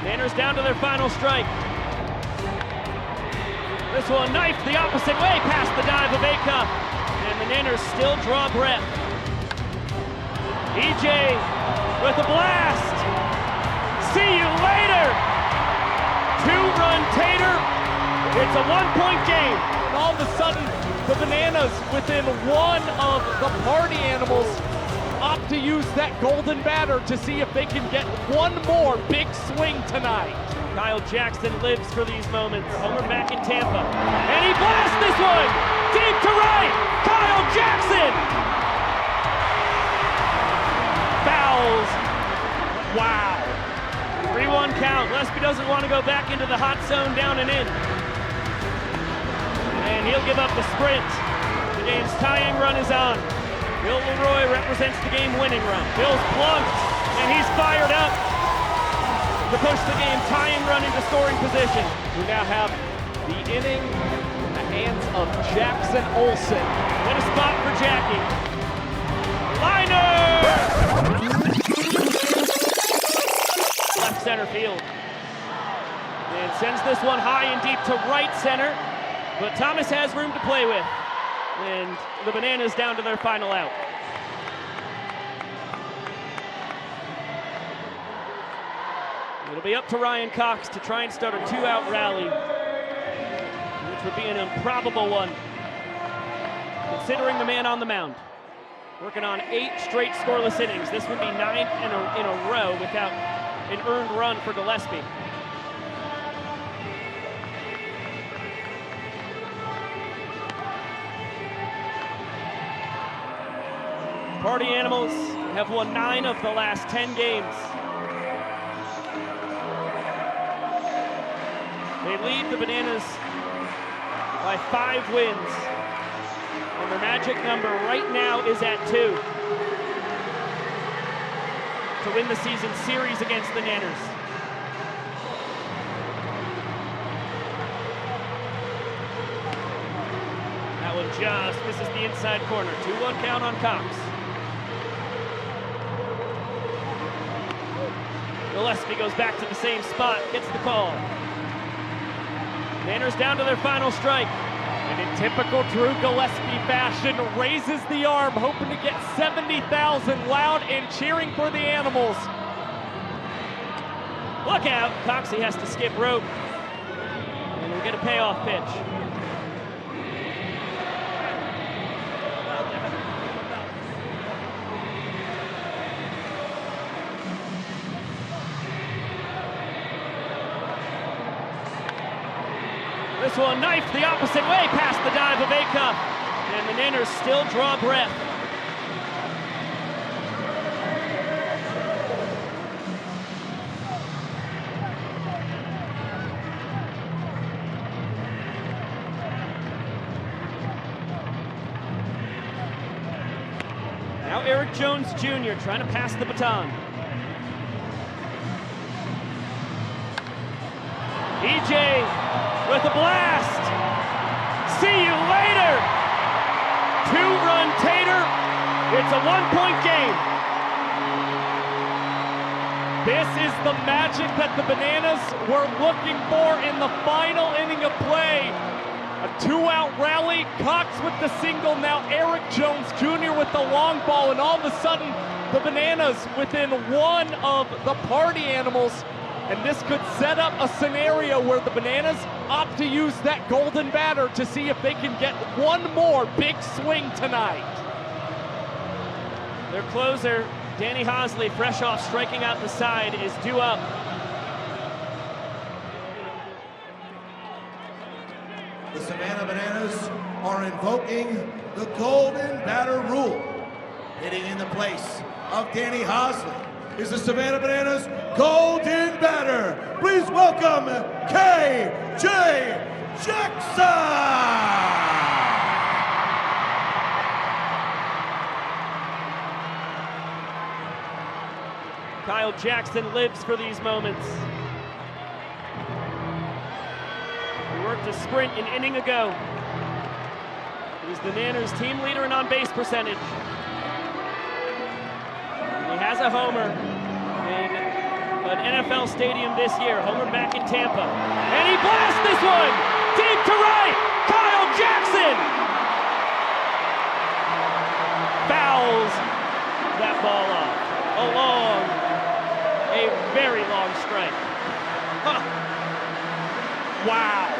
Manners down to their final strike. This one knifed the opposite way past the dive of Acuff. And the Nanners still draw breath. EJ with a blast. See you later. Two-run tater. It's a one-point game. And all of a sudden, the Bananas, within one of the party animals, opt to use that golden batter to see if they can get one more big swing tonight. Kyle Jackson lives for these moments. Homer back in Tampa. And he blasts this one deep to right. Kyle Jackson fouls. Wow. 3-1 count. Lesby doesn't want to go back into the hot zone, down and in. And he'll give up the sprint. The game's tying run is on. Bill Leroy represents the game-winning run. Bill's plunked, and he's fired up to push the game tying run into scoring position. We now have the inning in the hands of Jackson Olsen. What a spot for Jackie. Liner! Left center field. And sends this one high and deep to right center. But Thomas has room to play with. And the Bananas down to their final out. It'll be up to Ryan Cox to try and start a two-out rally, which would be an improbable one, considering the man on the mound. Working on 8 straight scoreless innings. This would be 9 in a row without an earned run for Gillespie. Party Animals have won 9 of the last 10 games. They lead the Bananas by 5 wins. And their magic number right now is at 2 to win the season series against the Nanners. That one just misses the inside corner. 2-1 count on Cox. Gillespie goes back to the same spot, gets the call. Manners down to their final strike. And in typical Drew Gillespie fashion, raises the arm, hoping to get 70,000 loud and cheering for the Animals. Look out, Coxie has to skip rope. And we'll get a payoff pitch. This one knifed the opposite way past the dive of Acuff. And the Nanners still draw breath. Now Eric Jones Jr. trying to pass the baton. EJ with a blast. See you later. 2-run tater. It's a 1-point game. This is the magic that the Bananas were looking for in the final inning of play. A 2-out rally, Cox with the single, now Eric Jones Jr. with the long ball, and all of a sudden, the Bananas within one of the party animals. And this could set up a scenario where the Bananas opt to use that golden batter to see if they can get one more big swing tonight. Their closer, Danny Hosley, fresh off striking out the side, is due up. The Savannah Bananas are invoking the golden batter rule. Hitting in the place of Danny Hosley is the Savannah Bananas golden batter. Please welcome K.J. Jackson. Kyle Jackson lives for these moments. He worked a sprint an inning ago. He was the Nanners team leader in on-base percentage. He has a homer in a an NFL stadium this year. Homer back in Tampa. And he blasts this one deep to right. Kyle Jackson fouls that ball off along a very long strike. Huh. Wow.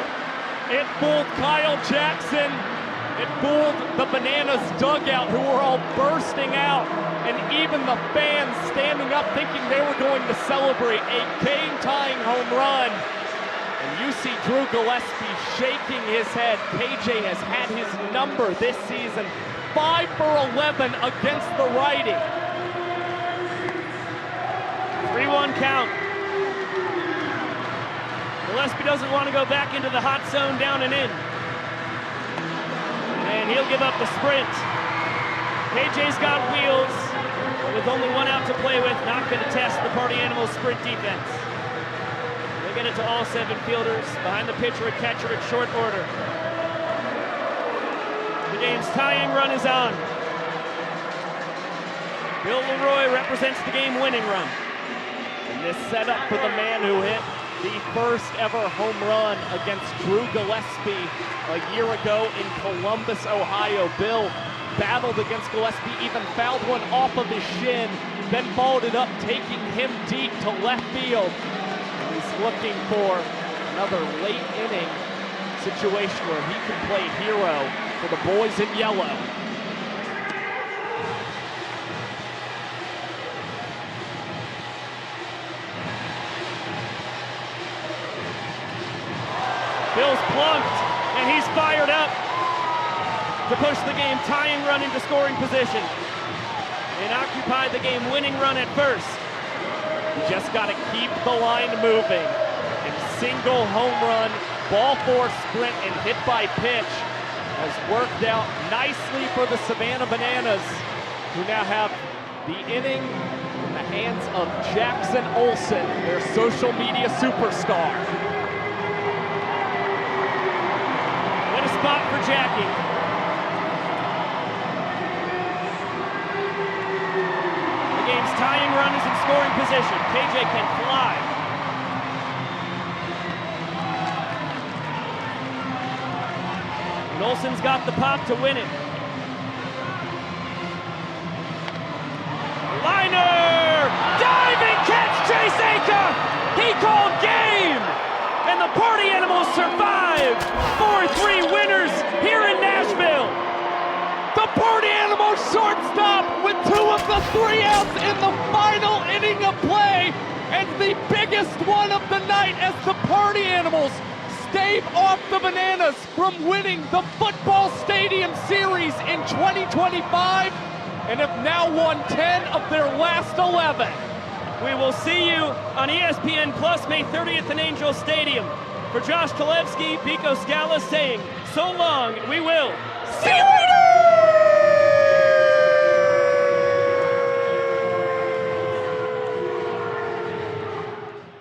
It fooled Kyle Jackson. It fooled the Bananas dugout, who were all bursting out, and even the fans standing up thinking they were going to celebrate a game-tying home run. And you see Drew Gillespie shaking his head. KJ has had his number this season, 5 for 11 against the righty. 3-1 count. Gillespie doesn't want to go back into the hot zone, down and in. And he'll give up the sprint. KJ's got wheels, but with only 1 out to play with, not going to test the Party Animals sprint defense. They get it to all 7 fielders, behind the pitcher and catcher in short order. The game's tying run is on. Bill Leroy represents the game-winning run. And this setup for the man who hit the first ever home run against Drew Gillespie a year ago in Columbus, Ohio. Bill battled against Gillespie, even fouled one off of his shin, then followed it up, taking him deep to left field. And he's looking for another late inning situation where he can play hero for the boys in yellow. Bill's plunked, and he's fired up to push the game tying run into scoring position and occupy the game winning run at first. You just got to keep the line moving. And single home run, ball 4 sprint, and hit by pitch has worked out nicely for the Savannah Bananas, who now have the inning in the hands of Jackson Olsen, their social media superstar. Spot for Jackie. The game's tying run is in scoring position. KJ can fly. And Olsen's got the pop to win it. Liner! Diving catch, Chase Acuff! He called game! And the Party Animals survive! 4-3 winners here in Nashville! The Party Animals shortstop with 2 of the 3 outs in the final inning of play, and the biggest one of the night as the Party Animals stave off the Bananas from winning the Football Stadium Series in 2025, and have now won 10 of their last 11. We will see you on ESPN Plus May 30th in Angel Stadium. For Josh Kalevsky, Pico Scala saying so long, we will see you later!